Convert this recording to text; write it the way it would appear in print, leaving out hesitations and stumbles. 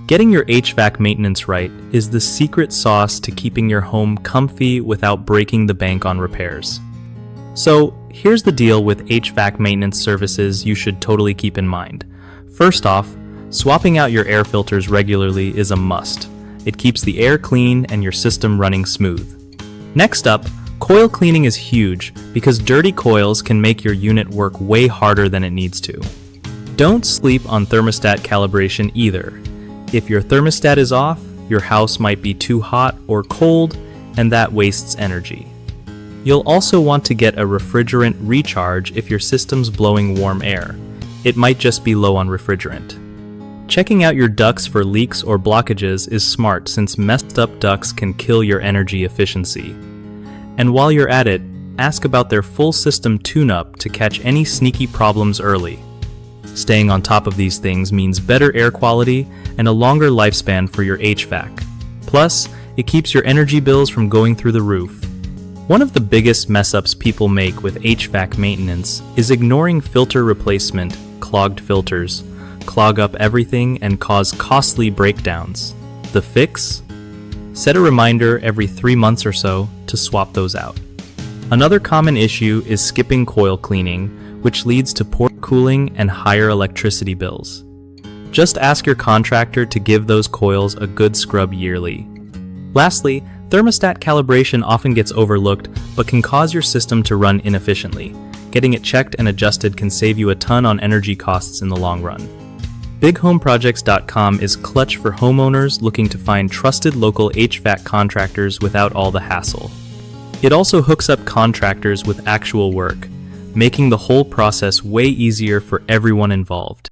Getting your HVAC maintenance right is the secret sauce to keeping your home comfy without breaking the bank on repairs. So, here's the deal with HVAC maintenance services you should totally keep in mind. First off, swapping out your air filters regularly is a must. It keeps the air clean and your system running smooth. Next up, coil cleaning is huge because dirty coils can make your unit work way harder than it needs to. Don't sleep on thermostat calibration either. If your thermostat is off, your house might be too hot or cold, and that wastes energy. You'll also want to get a refrigerant recharge if your system's blowing warm air. It might just be low on refrigerant. Checking out your ducts for leaks or blockages is smart since messed up ducts can kill your energy efficiency. And while you're at it, ask about their full system tune-up to catch any sneaky problems early. Staying on top of these things means better air quality and a longer lifespan for your HVAC. Plus, it keeps your energy bills from going through the roof. One of the biggest mess-ups people make with HVAC maintenance is ignoring filter replacement. Clogged filters clog up everything and cause costly breakdowns. The fix? Set a reminder every 3 months or so to swap those out. Another common issue is skipping coil cleaning, which leads to poor cooling and higher electricity bills. Just ask your contractor to give those coils a good scrub yearly. Lastly, thermostat calibration often gets overlooked but can cause your system to run inefficiently. Getting it checked and adjusted can save you a ton on energy costs in the long run. BigHomeProjects.com is clutch for homeowners looking to find trusted local HVAC contractors without all the hassle. It also hooks up contractors with actual work, making the whole process way easier for everyone involved.